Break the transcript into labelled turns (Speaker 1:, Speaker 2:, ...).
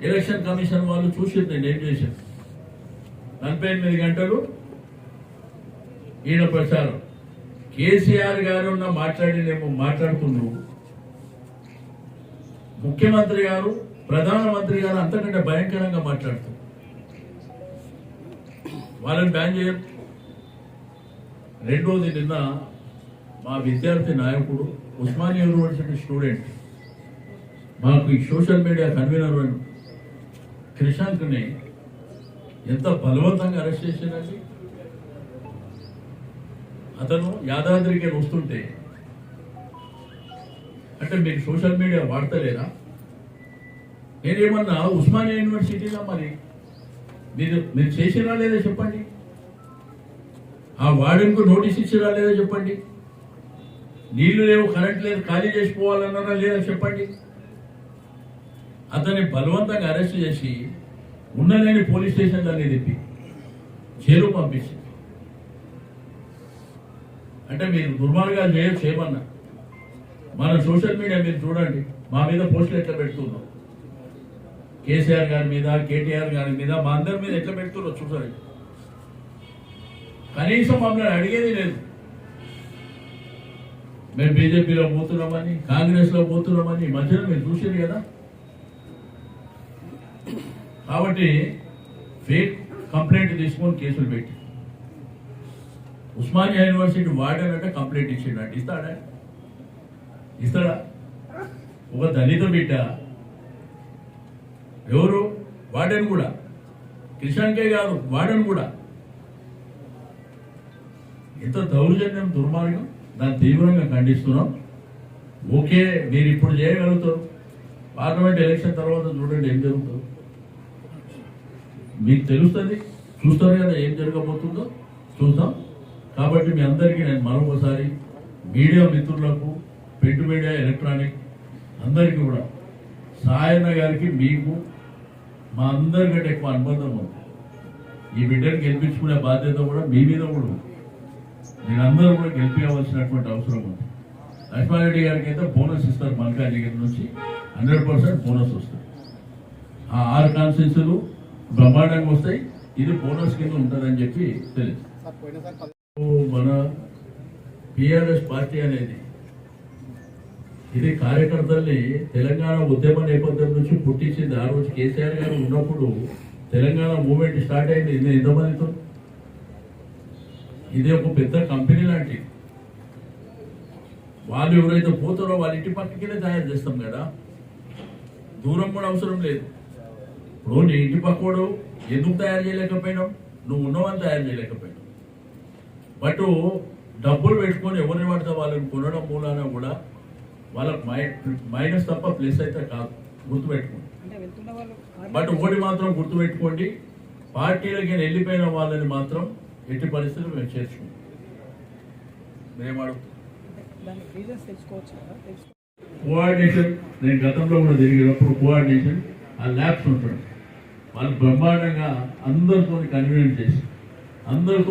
Speaker 1: Election commission వాళ్ళు చూసింది నేను ఏం చేశాను. 48 గంటలు ఈయన ప్రచారం. కేసీఆర్ గారు ఉన్న మాట్లాడుతున్నావు, ముఖ్యమంత్రి గారు ప్రధానమంత్రి గారు అంతకంటే భయంకరంగా మాట్లాడుతున్నారు. వాళ్ళని బ్యాన్ చేయం. రెండోది, నిన్న మా విద్యార్థి నాయకుడు ఉస్మానియా యూనివర్సిటీ స్టూడెంట్ మాకు ఈ సోషల్ మీడియా కన్వీనర్ క్రిషాంక్ని ఎంత బలవంతంగా అరెస్ట్ చేసినండి. అతను యాదాద్రికి వస్తుంటే అంటే మీరు సోషల్ మీడియా వాడతలేరా? నేనేమన్నా ఉస్మానియా యూనివర్సిటీలో మరి మీరు చేసిరా లేదా చెప్పండి. ఆ వార్డెన్కు నోటీస్ ఇచ్చిరా లేదా చెప్పండి. నీళ్లు లేవు, కరెంట్ లేదు, ఖాళీ చేసిపోవాలన్నారా లేదా చెప్పండి. అతన్ని బలవంతంగా అరెస్ట్ చేసి ఉన్నలేని పోలీస్ స్టేషన్లన్నీ తిప్పి జైలు పంపించి, అంటే మీరు దుర్మార్గాలు చేయమన్నా. మన సోషల్ మీడియా మీరు చూడండి, మా మీద పోస్టులు ఎట్లా పెడుతున్నాం, కేసీఆర్ గారి మీద, కేటీఆర్ గారి మీద, మా అందరి మీద ఎట్లా పెడుతున్నారో చూడండి. కనీసం మమ్మల్ని అడిగేది లేదు. మేము బీజేపీలో పోతున్నామని, కాంగ్రెస్లో పోతున్నామని మధ్యలో మీరు చూసారు కదా. కాబట్టి ఫేక్ కంప్లైంట్ తీసుకొని కేసులు పెట్టి ఉస్మానియా యూనివర్సిటీ వార్డెన్ కంప్లైంట్ ఇచ్చిండట. ఇస్తాడా? ఒక దళిత బిడ్డ ఎవరు వార్డెన్ కూడా, కిషన్కే కాదు వార్డెన్ కూడా. ఎంత దౌర్జన్యం, దుర్మార్గం, దాన్ని తీవ్రంగా ఖండిస్తున్నాం. ఓకే, మీరు ఇప్పుడు చేయగలుగుతారు, పార్లమెంట్ ఎలక్షన్ తర్వాత చూడండి ఏం జరుగుతుందో మీకు తెలుస్తుంది. చూస్తారు కదా ఏం జరగబోతుందో, చూద్దాం. కాబట్టి మీ అందరికీ నేను మరొకసారి మీడియా మిత్రులకు, ప్రింట్ మీడియా, ఎలక్ట్రానిక్ అందరికీ కూడా సాయన్న గారికి మీకు మా అందరికంటే ఎక్కువ అనుబంధం ఉంది. ఈ బిడ్డను గెలిపించుకునే బాధ్యత కూడా మీ మీద కూడా ఉంది. మీరందరూ కూడా గెలిపించవలసినటువంటి అవసరం ఉంది. లక్ష్మారెడ్డి గారికి అయితే బోనస్ ఇస్తారు, మల్కాజిగిరి నుంచి 100% బోనస్ వస్తుంది. ఆ 6 కాన్స్టిట్యూన్సీలు బ్రహ్మాండంగా వస్తాయి. ఇది బోనస్ కింద ఉంటుందని చెప్పి తెలుసు. మన టిఆర్ఎస్ పార్టీ అనేది ఇది కార్యకర్తల్ని తెలంగాణ ఉద్యమ నేపథ్యం నుంచి పుట్టించింది. ఆ రోజు కేసీఆర్ గారు ఉన్నప్పుడు తెలంగాణ మూవ్మెంట్ స్టార్ట్ అయింది. ఇది ఎంతమందితో, ఇది ఒక పెద్ద కంపెనీ లాంటిది. వాళ్ళు ఎవరైతే పోతారో వాళ్ళ ఇంటి పక్కకినే తయారు చేస్తాం కదా, దూరం కూడా అవసరం లేదు. ఇప్పుడు నీ ఇంటి పక్కోడు ఎందుకు తయారు చేయలేకపోయినావు? నువ్వు ఉన్నవాళ్ళు తయారు చేయలేకపోయినావు. బట్ డబ్బులు పెట్టుకొని ఎవరిని పడితే వాళ్ళని కొనడం మూలాన కూడా వాళ్ళకి మైనస్ తప్ప ప్లస్ అయితే కాదు, గుర్తుపెట్టుకోండి. బట్ ఒకటి మాత్రం గుర్తుపెట్టుకోండి, పార్టీలకి వెళ్ళిపోయిన వాళ్ళని మాత్రం ఎట్టి పరిస్థితులు మేము చేర్చుకుంటాం. కోఆర్డినేషన్, నేను గతంలో కూడా తిరిగినప్పుడు కోఆర్డినేషన్ ఆ ల్యాబ్స్ ఉంటుంది. వాళ్ళు బ్రహ్మాండంగా అందరితో కన్వీనియన్స్ చేసి అందరితో